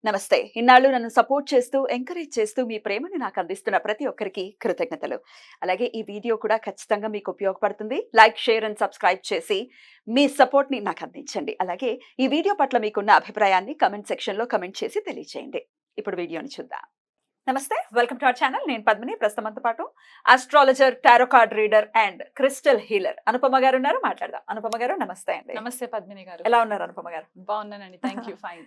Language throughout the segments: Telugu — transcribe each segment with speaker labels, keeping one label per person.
Speaker 1: నమస్తే. ఇన్నాళ్ళు నన్ను సపోర్ట్ చేస్తూ, ఎంకరేజ్ చేస్తూ మీ ప్రేమని నాకు అందిస్తున్న ప్రతి ఒక్కరికి కృతజ్ఞతలు. అలాగే ఈ వీడియో కూడా ఖచ్చితంగా మీకు ఉపయోగపడుతుంది. లైక్, షేర్ అండ్ సబ్స్క్రైబ్ చేసి మీ సపోర్ట్‌ని నాకు అందించండి. అలాగే ఈ వీడియో పట్ల మీకున్న అభిప్రాయాన్ని కామెంట్ సెక్షన్‌లో కామెంట్ చేసి తెలియజేయండి. ఇప్పుడు వీడియోని చూద్దాం. నమస్తే, వెల్కమ్ టు అవర్ ఛానల్. నేను పద్మిని. ప్రస్తుతం మనతో పాటు astrologer, tarot card reader and crystal healer Anupama గారు ఉన్నారు. మాట్లాడదాం. అనుపమ గారు నమస్తే అండి.
Speaker 2: నమస్తే పద్మిని గారు.
Speaker 1: ఎలా ఉన్నారు అనుపమ గారు?
Speaker 2: బాగున్నానండి, థ్యాంక్ యూ. ఫైన్.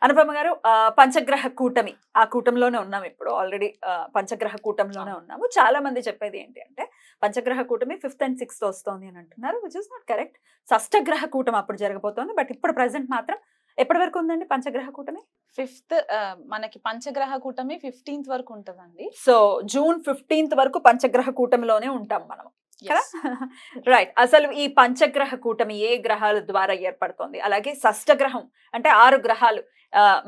Speaker 1: అనుపమ గారు, పంచగ్రహ కూటమి, ఆ కూటంలోనే ఉన్నాం ఇప్పుడు. ఆల్రెడీ పంచగ్రహ కూటంలోనే ఉన్నాము. చాలా మంది చెప్పేది ఏంటి అంటే పంచగ్రహ కూటమి 5th and 6th వస్తోంది అని అంటున్నారు, విచ్ ఇస్ నాట్ కరెక్ట్. షష్టగ్రహ కూటమి అప్పుడు జరగబోతోంది. బట్ ఇప్పుడు ప్రెసెంట్ మాత్రం ఎప్పటి వరకు ఉందండి పంచగ్రహ కూటమి?
Speaker 2: 5th మనకి పంచగ్రహ కూటమి 15th వరకు ఉంటదండి.
Speaker 1: సో జూన్ 15th వరకు పంచగ్రహ కూటమిలోనే ఉంటాం మనం. రైట్. అసలు ఈ పంచగ్రహ కూటమి ఏ గ్రహాల ద్వారా ఏర్పడుతోంది? అలాగే షష్టగ్రహం అంటే 6 గ్రహాలు,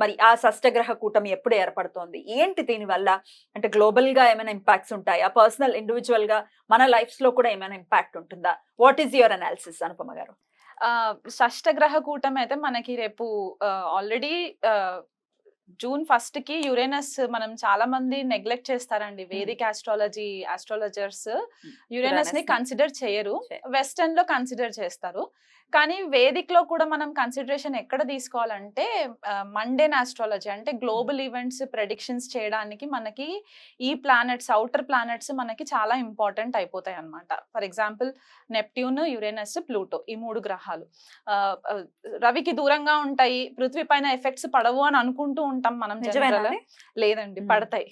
Speaker 1: మరి ఆ షష్టగ్రహ కూటమి ఎప్పుడు ఏర్పడుతోంది? ఏంటి దీనివల్ల? అంటే గ్లోబల్ గా ఏమైనా ఇంపాక్ట్స్ ఉంటాయా? పర్సనల్ ఇండివిజువల్ గా మన లైఫ్స్ లో కూడా ఏమైనా ఇంపాక్ట్ ఉంటుందా? What is your analysis Anupama గారు?
Speaker 2: షష్టగ్రహ కూటమి అయితే మనకి రేపు ఆల్రెడీ జూన్ 1st కి యురేనస్, మనం చాలా మంది నెగ్లెక్ట్ చేస్తారండి. వేదిక్ ఆస్ట్రాలజర్స్ యురేనస్ ని కన్సిడర్ చేయరు, వెస్టర్న్ లో కన్సిడర్ చేస్తారు. కానీ వేదిక్ లో కూడా మనం కన్సిడరేషన్ ఎక్కడ తీసుకోవాలంటే మండేన్ ఆస్ట్రాలజీ, అంటే గ్లోబల్ ఈవెంట్స్ ప్రెడిక్షన్స్ చేయడానికి మనకి ఈ ప్లానెట్స్, అవుటర్ ప్లానెట్స్ మనకి చాలా ఇంపార్టెంట్ అయిపోతాయి అన్నమాట. For example Neptune, Uranus, Pluto, ఈ 3 గ్రహాలు రవికి దూరంగా ఉంటాయి, పృథ్వీ పైన ఎఫెక్ట్స్ పడవు అని అనుకుంటూ ఉంటాం మనం. లేదండి, పడతాయి.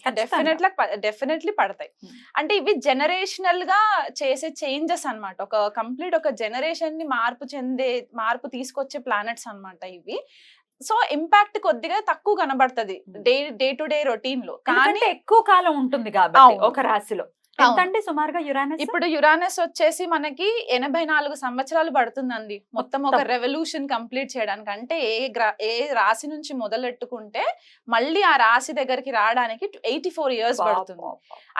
Speaker 2: డెఫినెట్లీ పడతాయి. అంటే ఇవి జనరేషనల్ గా చేసే చేంజెస్ అన్నమాట. ఒక కంప్లీట్ ఒక జనరేషన్ ని మార్పు తీసుకొచ్చే ప్లానెట్స్ అన్నమాట ఇవి. సో ఇంపాక్ట్ కొద్దిగా తక్కువ కనబడుతుంది డే టు డే రొటీన్ లో, కానీ
Speaker 1: ఎక్కువ కాలం ఉంటుంది కాబట్టి ఒక రాశిలో. ఎంతండి సుమారుగా యురానస్?
Speaker 2: ఇప్పుడు యురానస్ వచ్చేసి మనకి 84 సంవత్సరాలు పడుతుందండి మొత్తం ఒక రెవల్యూషన్ కంప్లీట్ చేయడానికి. అంటే ఏ రాశి నుంచి మొదలెట్టుకుంటే మళ్ళీ ఆ రాశి దగ్గరికి రావడానికి 84 years పడుతుంది.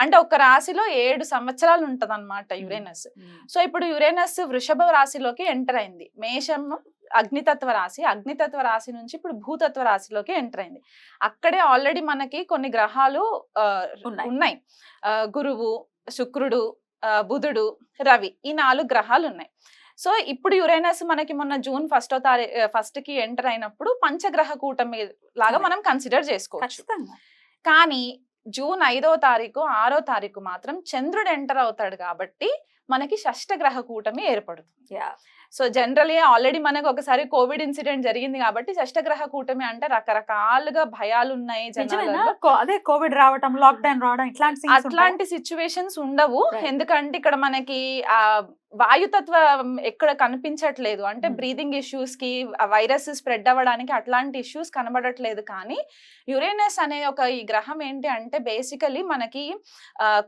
Speaker 2: అంటే ఒక రాశిలో 7 సంవత్సరాలు ఉంటది అనమాట యురేనస్. సో ఇప్పుడు యురేనస్ వృషభ రాశిలోకి ఎంటర్ అయింది. మేషం అగ్నితత్వ రాశి నుంచి ఇప్పుడు భూతత్వ రాశిలోకి ఎంటర్ అయింది. అక్కడే ఆల్రెడీ మనకి కొన్ని గ్రహాలు ఉన్నాయి. గురువు, శుక్రుడు, బుధుడు, రవి, ఈ 4 గ్రహాలు ఉన్నాయి. సో ఇప్పుడు యురేనస్ మనకి మొన్న జూన్ 1st కి ఎంటర్ అయినప్పుడు పంచగ్రహ కూటమి లాగా మనం కన్సిడర్ చేసుకోవచ్చు. కానీ జూన్ 5వ తారీఖు 6వ తారీఖు మాత్రం చంద్రుడు ఎంటర్ అవుతాడు కాబట్టి మనకి షష్టగ్రహ కూటమి ఏర్పడుతుంది. సో జనరలీ ఆల్రెడీ మనకు ఒకసారి కోవిడ్ ఇన్సిడెంట్ జరిగింది కాబట్టి షష్టగ్రహ కూటమి అంటే రకరకాలుగా భయాలు ఉన్నాయి జనాలలో.
Speaker 1: అదే కోవిడ్ రావడం, లాక్డౌన్ రావడం,
Speaker 2: అట్లాంటి సిచ్యువేషన్స్ ఉండవు. ఎందుకంటే ఇక్కడ మనకి ఆ వాయుతత్వం ఎక్కడ కనిపించట్లేదు. అంటే బ్రీదింగ్ ఇష్యూస్ కి, వైరస్ స్ప్రెడ్ అవ్వడానికి అట్లాంటి ఇష్యూస్ కనబడట్లేదు. కానీ యురేనస్ అనే ఈ గ్రహం ఏంటి అంటే బేసికలీ మనకి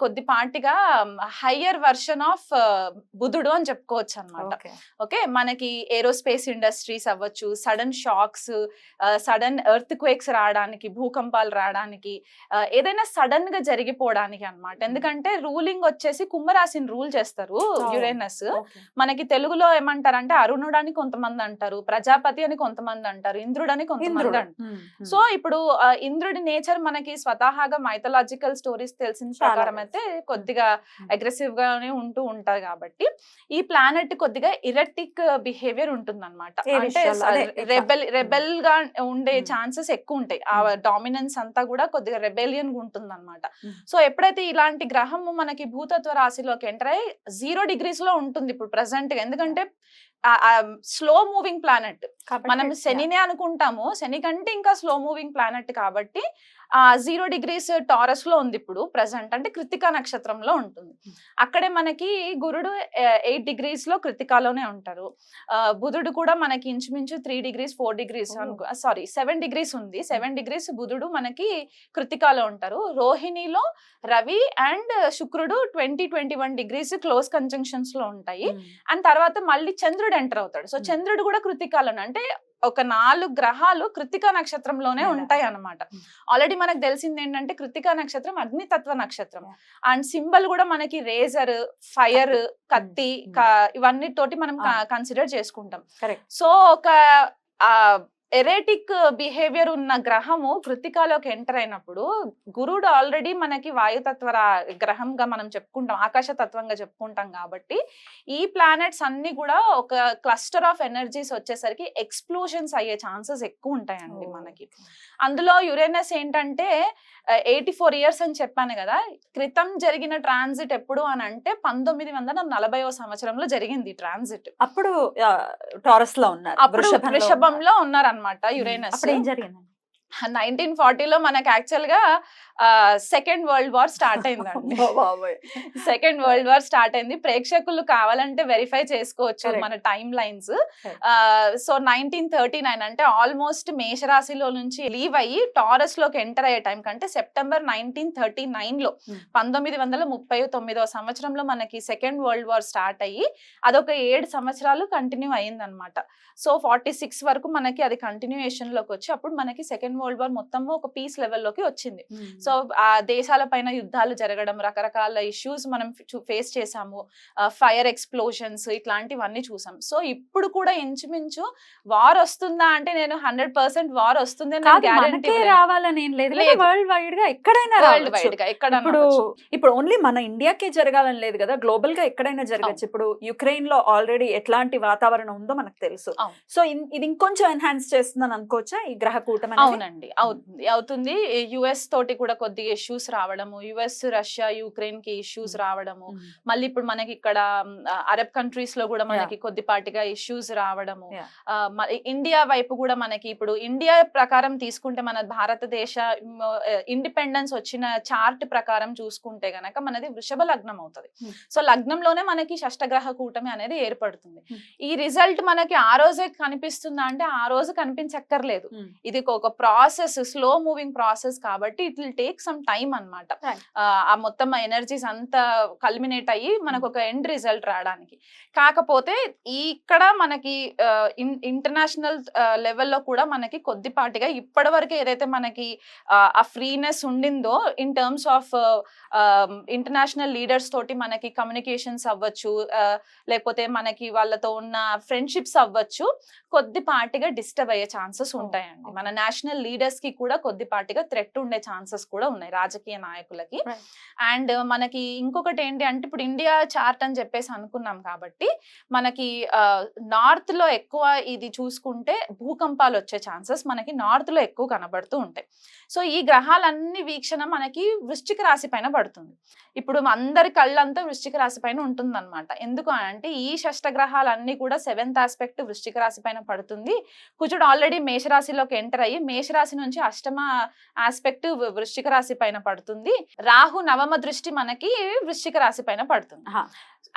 Speaker 2: కొద్దిపాటిగా హయ్యర్ వర్షన్ ఆఫ్ బుధుడు అని చెప్పుకోవచ్చు అనమాట. ఓకే, మనకి ఏరోస్పేస్ ఇండస్ట్రీస్ అవ్వచ్చు, sudden shocks, sudden earthquakes రావడానికి, భూకంపాలు రావడానికి, ఏదైనా సడన్ గా జరిగిపోవడానికి అన్నమాట. ఎందుకంటే రూలింగ్ వచ్చేసి కుంభరాశిని రూల్ చేస్తారు యురేనస్. మనకి తెలుగులో ఏమంటారంటే అరుణుడు అని కొంతమంది అంటారు, ప్రజాపతి అని కొంతమంది అంటారు, ఇంద్రుడు అని కొంతమంది అంటారు. సో ఇప్పుడు ఇంద్రుడి నేచర్ మనకి స్వతహాగా మైథలాజికల్ స్టోరీస్ తెలిసిన ప్రకారం అయితే కొద్దిగా అగ్రెసివ్ గానే ఉంటూ ఉంటారు. కాబట్టి ఈ ప్లానెట్ కొద్దిగా ఇరెటిక్ బిహేవియర్ ఉంటుంది అనమాట. అంటే రెబెల్ గా ఉండే ఛాన్సెస్ ఎక్కువ ఉంటాయి. ఆ డామినెన్స్ అంతా కూడా కొద్దిగా రెబెలియన్ గా ఉంటుంది అనమాట. సో ఎప్పుడైతే ఇలాంటి గ్రహము మనకి భూతత్వ రాశిలోకి ఎంటర్ అయ్యి 0 degrees లో ఉంటుంది ఇప్పుడు ప్రెసెంట్ గా. ఎందుకంటే స్లో మూవింగ్ ప్లానెట్, మనం శనినే అనుకుంటాము, శని కంటే ఇంకా స్లో మూవింగ్ ప్లానెట్ కాబట్టి 0 degrees టారస్ లో ఉంది ఇప్పుడు ప్రెసెంట్. అంటే కృతికా నక్షత్రంలో ఉంటుంది. అక్కడే మనకి గురుడు 8 degrees లో కృతికాలోనే ఉంటారు. బుధుడు కూడా మనకి ఇంచుమించు 3 degrees 4 degrees 7 degrees ఉంది. 7 degrees బుధుడు మనకి కృతికాలో ఉంటారు. రోహిణిలో రవి అండ్ శుక్రుడు 20-21 degrees క్లోజ్ కంజంక్షన్స్ లో ఉంటాయి. అండ్ తర్వాత మళ్ళీ చంద్రుడు ఎంటర్ అవుతాడు. సో చంద్రుడు కూడా కృతికాలోనే, అంటే ఒక 4 గ్రహాలు కృతికా నక్షత్రంలోనే ఉంటాయి అన్నమాట. ఆల్రెడీ మనకు తెలిసింది ఏంటంటే కృతికా నక్షత్రం అగ్నితత్వ నక్షత్రం. అండ్ సింబల్ కూడా మనకి రేజర్, ఫైర్, కత్తి, ఇవన్నీ తోటి మనం కన్సిడర్ చేసుకుంటాం. సో ఒక ఎరేటిక్ బిహేవియర్ ఉన్న గ్రహము కృత్తికాలోకి ఎంటర్ అయినప్పుడు గురుడు ఆల్రెడీ మనకి వాయుతత్వ గ్రహంగా మనం చెప్పుకుంటాం, ఆకాశ తత్వంగా చెప్పుకుంటాం కాబట్టి ఈ ప్లానెట్స్ అన్ని కూడా ఒక క్లస్టర్ ఆఫ్ ఎనర్జీస్ వచ్చేసరికి ఎక్స్ప్లోజన్స్ అయ్యే ఛాన్సెస్ ఎక్కువ ఉంటాయండి మనకి. అందులో యురేనస్ ఏంటంటే 84 years అని చెప్పాను కదా, క్రితం జరిగిన ట్రాన్సిట్ ఎప్పుడు అని అంటే 1940వ సంవత్సరంలో జరిగింది ట్రాన్సిట్.
Speaker 1: అప్పుడు టారస్ లో ఉన్నారు,
Speaker 2: అప్పుడు వృషభంలో ఉన్నారనమాట యురేనస్.
Speaker 1: అప్పుడు ఏం జరిగింది?
Speaker 2: 1940లో మనకి యాక్చువల్ గా సెకండ్ వరల్డ్ వార్ స్టార్ట్ అయిందండి. సెకండ్ వరల్డ్ వార్ స్టార్ట్ అయింది. ప్రేక్షకులు కావాలంటే వెరిఫై చేసుకోవచ్చు మన టైమ్ లైన్స్. సో 1939 అంటే ఆల్మోస్ట్ మేషరాశిలో నుంచి లీవ్ అయ్యి టారస్ లోకి ఎంటర్ అయ్యే టైం కంటే సెప్టెంబర్ 1939లో 1939వ సంవత్సరంలో మనకి సెకండ్ వరల్డ్ వార్ స్టార్ట్ అయ్యి అదొక 7 సంవత్సరాలు కంటిన్యూ అయ్యింది అనమాట. సో 46 వరకు మనకి అది కంటిన్యూయేషన్ లోకి వచ్చి అప్పుడు మనకి సెకండ్ వరల్డ్ వార్ మొత్తము ఒక పీస్ లెవెల్లోకి వచ్చింది. సో ఆ దేశాల పైన యుద్ధాలు జరగడం, రకరకాల ఇష్యూస్ మనం ఫేస్ చేసాము, ఫైర్ ఎక్స్ప్లోషన్స్ ఇట్లాంటివన్నీ చూసాం. సో ఇప్పుడు కూడా ఇంచుమించు వార్ వస్తుందా అంటే నేను 100% వార్ వస్తుంది
Speaker 1: రావాలని ఏం లేదు, వరల్డ్ వైడ్ గా ఎక్కడైనా
Speaker 2: వరల్డ్ వైడ్ గా ఎక్కడ.
Speaker 1: ఇప్పుడు ఓన్లీ మన ఇండియాకే జరగాలని లేదు కదా, గ్లోబల్ గా ఎక్కడైనా జరగచ్చు. ఇప్పుడు యుక్రెయిన్ లో ఆల్రెడీ ఎట్లాంటి వాతావరణం ఉందో మనకు తెలుసు. సో ఇది ఇంకొంచెం ఎన్హాన్స్ చేస్తుందని అనుకోవచ్చా ఈ గ్రహ కూటమి?
Speaker 2: అవునండి, అవుతుంది. యుఎస్ తోటి కూడా కొద్దిగా ఇష్యూస్ రావడము, యుఎస్ రష్యా యుక్రెయిన్ కి ఇష్యూస్ రావడము, మళ్ళీ ఇప్పుడు మనకి ఇక్కడ అరబ్ కంట్రీస్ లో కూడా మనకి కొద్దిపాటిగా ఇష్యూస్ రావడము, ఇండియా వైపు కూడా మనకి ఇప్పుడు ఇండియా ప్రకారం తీసుకుంటే మన భారతదేశ ఇండిపెండెన్స్ వచ్చిన చార్ట్ ప్రకారం చూసుకుంటే గనక మనది వృషభ లగ్నం అవుతుంది. సో లగ్నంలోనే మనకి షష్టగ్రహ కూటమి అనేది ఏర్పడుతుంది. ఈ రిజల్ట్ మనకి ఆ రోజే కనిపిస్తుందా అంటే ఆ రోజు కనిపించక్కర్లేదు. ఇది ఒక ప్రాసెస్, స్లో మూవింగ్ ప్రాసెస్ కాబట్టి it will take some time అన్నమాట. ఆ మొత్తం ఎనర్జీస్ అంతా కల్మినేట్ అయ్యి మనకు ఒక ఎండ్ రిజల్ట్ రావడానికి. కాకపోతే ఇక్కడ మనకి ఇంటర్నేషనల్ లెవెల్లో కూడా మనకి కొద్దిపాటిగా ఇప్పటి వరకు ఏదైతే మనకి ఆ ఫ్రీనెస్ ఉండిందో in terms of international leaders తోటి మనకి కమ్యూనికేషన్స్ అవ్వచ్చు, లేకపోతే మనకి వాళ్ళతో ఉన్న ఫ్రెండ్షిప్స్ అవ్వచ్చు, కొద్దిపాటిగా డిస్టర్బ్ అయ్యే ఛాన్సెస్ ఉంటాయండి. మన నేషనల్ లీడర్స్ కి కూడా కొద్దిపాటిగా థ్రెట్ ఉండే ఛాన్సెస్ కూడా ఉన్నాయి రాజకీయ నాయకులకి. అండ్ మనకి ఇంకొకటి ఏంటి అంటే ఇప్పుడు ఇండియా చార్ట్ అని చెప్పేసి అనుకున్నాం కాబట్టి మనకి నార్త్ లో ఎక్కువ ఇది చూసుకుంటే భూకంపాలు వచ్చే ఛాన్సెస్ మనకి నార్త్ లో ఎక్కువ కనబడుతూ ఉంటాయి. సో ఈ గ్రహాలన్నీ వీక్షణ మనకి వృశ్చిక రాశి పైన పడుతుంది. ఇప్పుడు అందరి కళ్ళంతా వృశ్చిక రాశి పైన ఉంటుంది అనమాట. ఎందుకు అంటే ఈ షష్టగ్రహాలన్నీ కూడా 7th ఆస్పెక్ట్ వృశ్చిక రాశి పైన పడుతుంది. కుజుడు ఆల్రెడీ మేషరాశిలోకి ఎంటర్ అయ్యి మేషరాశి నుంచి 8వ ఆస్పెక్ట్ వృశ్చిక రాశి పైన పడుతుంది. రాహు 9వ దృష్టి మనకి వృశ్చిక రాశి పైన పడుతుంది.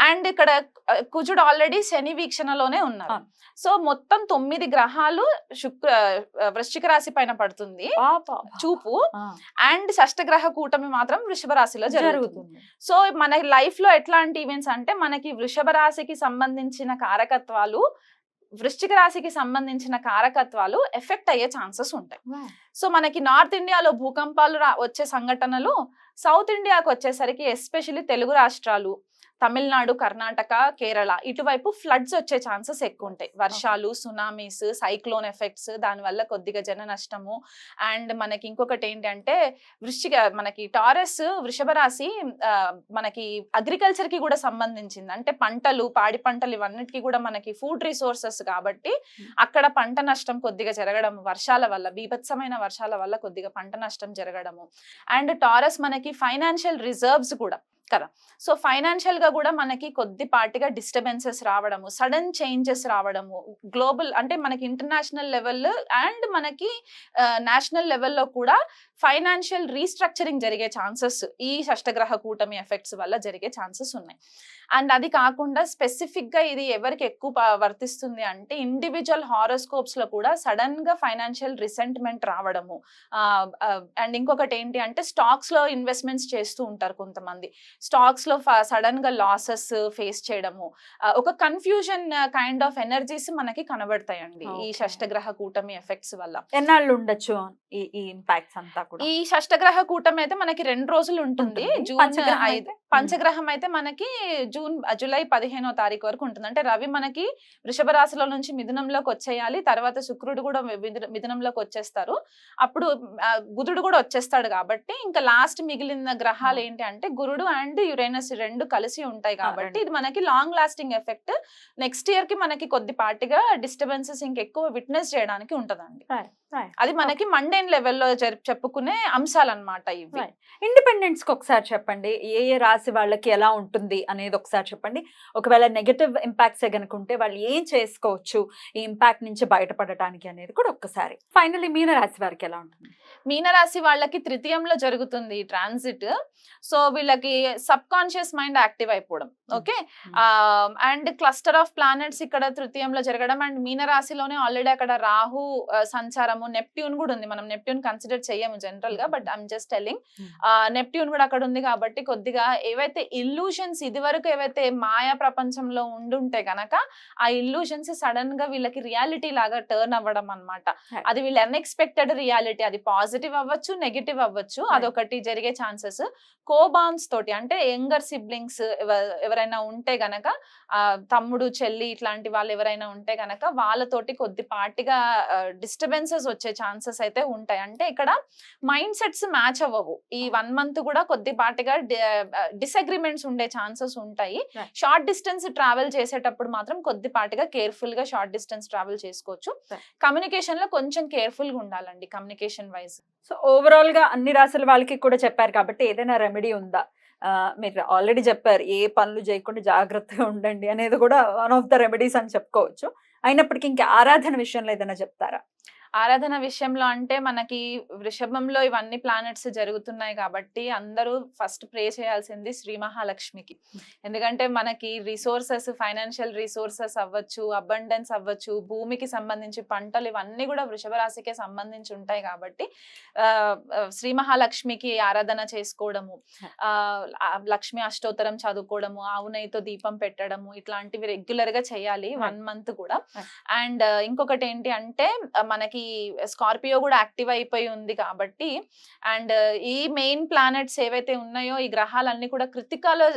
Speaker 2: అండ్ ఇక్కడ కుజుడు ఆల్రెడీ శని వీక్షణలోనే ఉన్నారు. సో మొత్తం 9 గ్రహాలు వృశ్చిక రాశి పైన పడుతుంది చూపు. అండ్ షష్టగ్రహ కూటమి మాత్రం వృషభ రాశిలో జరుగుతుంది. సో మన లైఫ్ లో ఎట్లాంటి ఈవెంట్స్ అంటే మనకి వృషభ రాశికి సంబంధించిన కారకత్వాలు, వృశ్చిక రాశికి సంబంధించిన కారకత్వాలు ఎఫెక్ట్ అయ్యే ఛాన్సెస్ ఉంటాయి. సో మనకి నార్త్ ఇండియాలో భూకంపాలు వచ్చే సంఘటనలు, సౌత్ ఇండియాకి వచ్చేసరికి ఎస్పెషల్లీ తెలుగు రాష్ట్రాలు, తమిళనాడు, కర్ణాటక, కేరళ ఇటువైపు ఫ్లడ్స్ వచ్చే ఛాన్సెస్ ఎక్కువ ఉంటాయి. వర్షాలు, సునామీస్, సైక్లోన్ ఎఫెక్ట్స్, దానివల్ల కొద్దిగా జన నష్టము. అండ్ మనకి ఇంకొకటి ఏంటంటే మనకి టారస్ వృషభ రాశి మనకి అగ్రికల్చర్ కి కూడా సంబంధించింది. అంటే పంటలు, పాడి పంటలు ఇవన్నిటికీ కూడా మనకి ఫుడ్ రిసోర్సెస్ కాబట్టి అక్కడ పంట నష్టం కొద్దిగా జరగడం, వర్షాల వల్ల, బీభత్సమైన వర్షాల వల్ల కొద్దిగా పంట నష్టం జరగడము. అండ్ టారస్ మనకి ఫైనాన్షియల్ రిజర్వ్స్ కూడా కదా. సో ఫైనాన్షియల్ గా కూడా మనకి కొద్దిపాటిగా డిస్టర్బెన్సెస్ రావడము, సడన్ చేంజెస్ రావడము, గ్లోబల్ అంటే మనకి ఇంటర్నేషనల్ లెవెల్ అండ్ మనకి నేషనల్ లెవెల్లో కూడా ఫైనాన్షియల్ రీస్ట్రక్చరింగ్ జరిగే ఛాన్సెస్ ఈ షష్టగ్రహ కూటమి ఎఫెక్ట్స్ వల్ల జరిగే ఛాన్సెస్ ఉన్నాయి. అండ్ అది కాకుండా స్పెసిఫిక్ గా ఇది ఎవరికి ఎక్కువ వర్తిస్తుంది అంటే ఇండివిజువల్ హారోస్కోప్స్ లో కూడా సడన్ గా ఫైనాన్షియల్ రిసెంట్మెంట్ రావడము. అండ్ ఇంకొకటి ఏంటి అంటే స్టాక్స్ లో ఇన్వెస్ట్మెంట్స్ చేస్తూ ఉంటారు కొంతమంది. స్టాక్స్ లో సడన్ గా లాసెస్ ఫేస్ చేయడము, ఒక కన్ఫ్యూజన్ కైండ్ ఆఫ్ ఎనర్జీస్ మనకి కనబడతాయండి ఈ
Speaker 1: Okay.
Speaker 2: షష్టగ్రహ కూటమి ఎఫెక్ట్స్ వల్ల.
Speaker 1: ఎన్నాళ్ళు ఉండొచ్చు ఈ ఇంపాక్ట్స్ అంతా కూడా?
Speaker 2: ఈ షష్టగ్రహ కూటమి అయితే మనకి 2 రోజులు ఉంటుంది.
Speaker 1: ఉంటుంది.
Speaker 2: జూన్
Speaker 1: పంచగ్రహం
Speaker 2: 5.
Speaker 1: అయితే?
Speaker 2: పంచగ్రహం అయితే మనకి జూలై 15వ తారీఖు వరకు ఉంటుంది. అంటే రవి మనకి వృషభ రాశిలో నుంచి మిథునంలోకి వచ్చేయాలి. తర్వాత శుక్రుడు కూడా మిథునంలోకి వచ్చేస్తారు. అప్పుడు బుధుడు కూడా వచ్చేస్తాడు కాబట్టి ఇంకా లాస్ట్ మిగిలిన గ్రహాలు ఏంటి అంటే గురుడు అండ్ యురేనస్ 2 కలిసి ఉంటాయి కాబట్టి ఇది మనకి long lasting effect. Next year కి మనకి కొద్దిపాటిగా డిస్టర్బెన్సెస్ ఇంకెక్కువ విట్నెస్ చేయడానికి ఉంటదండి. అది మనకి మండేన్ లెవెల్లో చెప్పుకునే అంశాలు అన్నమాట ఇవి.
Speaker 1: ఇండిపెండెన్స్ కి ఒకసారి చెప్పండి, ఏ రాశి వాళ్ళకి ఎలా ఉంటుంది అనేది ఒకసారి చెప్పండి. ఒకవేళ నెగటివ్ ఇంపాక్ట్స్ గనుక ఉంటే వాళ్ళు ఏం చేసుకోవచ్చు ఈ ఇంపాక్ట్ నుంచి బయటపడటానికి అనేది కూడా ఒక్కసారి. ఫైనల్లీ మీన రాశి వారికి ఎలా ఉంటుంది?
Speaker 2: మీనరాశి వాళ్ళకి తృతీయంలో జరుగుతుంది ఈ ట్రాన్సిట్. సో వీళ్ళకి సబ్ కాన్షియస్ మైండ్ యాక్టివ్ అయిపోవడం. Okay. And cluster of planets ఇక్కడ తృతీయంలో జరగడం అండ్ మీనరాశిలోనే ఆల్రెడీ అక్కడ రాహు సంచారము, నెప్ట్యూన్ కూడా ఉంది. మనం నెప్ట్యూన్ కన్సిడర్ చేయము జనరల్ గా, but I'm just telling. Neptune కూడా అక్కడ ఉంది కాబట్టి కొద్దిగా ఏవైతే ఇల్యూషన్స్ ఇదివరకు ఏవైతే మాయా ప్రపంచంలో ఉండుంటే గనక ఆ ఇల్యూషన్స్ సడన్ గా వీళ్ళకి రియాలిటీ లాగా టర్న్ అవ్వడం అన్నమాట. అది వీళ్ళ అన్ఎక్స్పెక్టెడ్ రియాలిటీ. అది పాజిటివ్ అవ్వచ్చు, నెగిటివ్ అవ్వచ్చు. అదొకటి జరిగే ఛాన్సెస్. కోబాన్స్ తోటి అంటే యంగర్ సిబ్లింగ్స్ ఎవరైనా ఉంటే గనక, తమ్ముడు చెల్లి ఇట్లాంటి వాళ్ళు ఎవరైనా ఉంటే గనక వాళ్ళతోటి కొద్దిపాటిగా డిస్టర్బెన్సెస్ వచ్చే ఛాన్సెస్ అయితే ఉంటాయి. అంటే ఇక్కడ మైండ్ సెట్స్ మ్యాచ్ అవ్వవు. ఈ 1 మంత్ కూడా కొద్దిపాటిగా డిసగ్రిమెంట్స్ ఉండే ఛాన్సెస్ ఉంటాయి. షార్ట్ డిస్టెన్స్ ట్రావెల్ చేసేటప్పుడు మాత్రం కొద్దిపాటిగా కేర్ఫుల్ గా షార్ట్ డిస్టెన్స్ ట్రావెల్ చేసుకోవచ్చు. కమ్యూనికేషన్ లో కొంచెం కేర్ఫుల్ గా ఉండాలండి కమ్యూనికేషన్ వైజ్.
Speaker 1: సో ఓవరాల్ గా అన్ని రాశుల వాళ్ళకి కూడా చెప్పారు కాబట్టి ఏదైనా రెమెడీ ఉందా? మీరు ఆల్రెడీ చెప్పారు ఏ పనులు చేయకుండా జాగ్రత్తగా ఉండండి అనేది కూడా వన్ ఆఫ్ ద రెమెడీస్ అని చెప్పుకోవచ్చు. అయినప్పటికీ ఇంకా ఆరాధన విషయంలో ఏదైనా చెప్తారా?
Speaker 2: ఆరాధన విషయంలో అంటే మనకి వృషభంలో ఇవన్నీ ప్లానెట్స్ జరుగుతున్నాయి కాబట్టి అందరూ ఫస్ట్ ప్రే చేయాల్సింది శ్రీ మహాలక్ష్మికి. ఎందుకంటే మనకి రిసోర్సెస్, ఫైనాన్షియల్ రిసోర్సెస్ అవ్వచ్చు, అబండెన్స్ అవ్వచ్చు, భూమికి సంబంధించి పంటలు ఇవన్నీ కూడా వృషభ రాశికే సంబంధించి ఉంటాయి కాబట్టి శ్రీ మహాలక్ష్మికి ఆరాధన చేసుకోవడము, లక్ష్మి అష్టోత్తరం చదువుకోవడము, ఆవు నెయ్యితో దీపం పెట్టడము ఇట్లాంటివి రెగ్యులర్ గా చేయాలి 1 మంత్ కూడా. అండ్ ఇంకొకటి ఏంటి అంటే మనకి స్కార్పియో కూడా యాక్టివ్ అయిపోయి ఉంది కాబట్టి అండ్ ఈ మెయిన్ ప్లానెట్స్ ఏవైతే ఉన్నాయో ఈ గ్రహాలన్నీ కూడా కృతికాలో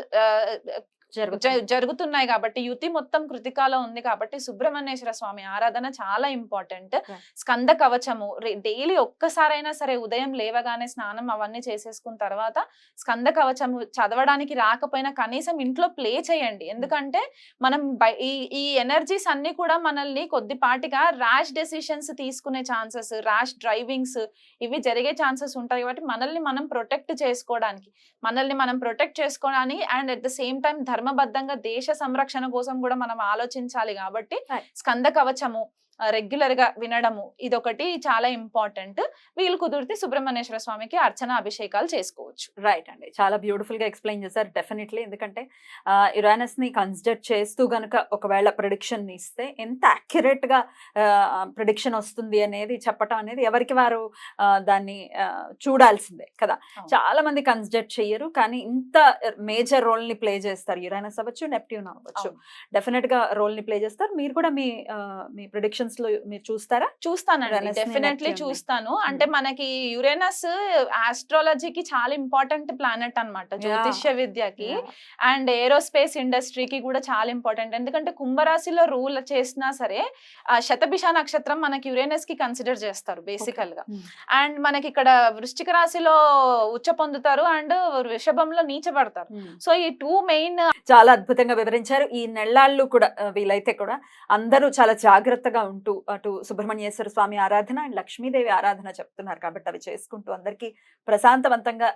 Speaker 2: జరుగుతున్నాయి కాబట్టి యుతి మొత్తం కృతికాలో ఉంది కాబట్టి సుబ్రహ్మణ్యేశ్వర స్వామి ఆరాధన చాలా ఇంపార్టెంట్. స్కంద కవచము డైలీ ఒక్కసారైనా సరే ఉదయం లేవగానే స్నానం అవన్నీ చేసేసుకున్న తర్వాత స్కంద కవచము చదవడానికి రాకపోయినా కనీసం ఇంట్లో ప్లే చేయండి. ఎందుకంటే మనం ఈ ఎనర్జీస్ అన్ని కూడా మనల్ని కొద్దిపాటిగా ర్యాష్ డెసిషన్స్ తీసుకునే ఛాన్సెస్, ర్యాష్ డ్రైవింగ్స్ ఇవి జరిగే ఛాన్సెస్ ఉంటాయి కాబట్టి మనల్ని మనం ప్రొటెక్ట్ చేసుకోవడానికి and at the same time ధర్మబద్ధంగా దేశ సంరక్షణ కోసం కూడా మనం ఆలోచించాలి కాబట్టి స్కంద కవచము రెగ్యులర్ గా వినడము ఇదొకటి చాలా ఇంపార్టెంట్. వీళ్ళు కుదిరితే సుబ్రహ్మణ్యేశ్వర స్వామికి అర్చన అభిషేకాలు చేసుకోవచ్చు.
Speaker 1: రైట్ అండి, చాలా బ్యూటిఫుల్ గా ఎక్స్ప్లెయిన్ చేశారు. డెఫినెట్లీ ఎందుకంటే యురేనస్ ని కన్సిడర్ చేస్తూ గనుక ఒకవేళ ప్రిడిక్షన్ ఇస్తే ఎంత అక్యురేట్ గా ప్రిడిక్షన్ వస్తుంది అనేది చెప్పటం అనేది ఎవరికి వారు దాన్ని చూడాల్సిందే కదా. చాలా మంది కన్సిడర్ చెయ్యరు కానీ ఇంత మేజర్ రోల్ ని ప్లే చేస్తారు. యురేనస్ అవ్వచ్చు, నెప్ట్యూన్ అవ్వచ్చు, డెఫినెట్ గా రోల్ ని ప్లే చేస్తారు. మీరు కూడా మీ ప్రిడిక్షన్ మీరు చూస్తారా?
Speaker 2: చూస్తానండి, డెఫినెట్లీ చూస్తాను. అంటే మనకి యురేనస్ ఆస్ట్రాలజీకి చాలా ఇంపార్టెంట్ ప్లానెట్ అన్నమాట, జ్యోతిష్య విద్యకి అండ్ ఏరోస్పేస్ ఇండస్ట్రీకి కూడా చాలా ఇంపార్టెంట్. ఎందుకంటే కుంభరాశిలో రూల్ చేసినా సరే శతభిష నక్షత్రం మనకి యురేనస్ కి కన్సిడర్ చేస్తారు బేసికల్ గా. అండ్ మనకి ఇక్కడ వృశ్చిక రాశిలో ఉచ్చ పొందుతారు అండ్ వృషభంలో నీచబడతారు. సో ఈ 2 మెయిన్
Speaker 1: చాలా అద్భుతంగా వివరించారు. ఈ నెల్లాళ్ళు కూడా వీలైతే కూడా అందరూ చాలా జాగ్రత్తగా ఉంటూ అటు సుబ్రహ్మణ్యేశ్వర స్వామి ఆరాధన అండ్ లక్ష్మీదేవి ఆరాధన చెప్తున్నారు కాబట్టి అవి చేసుకుంటూ అందరికీ ప్రశాంతవంతంగా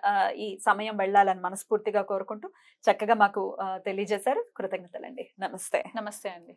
Speaker 1: ఈ సమయం వెళ్ళాలని మనస్ఫూర్తిగా కోరుకుంటూ చక్కగా మాకు తెలియజేశారు. కృతజ్ఞతలండి. నమస్తే.
Speaker 2: నమస్తే అండి.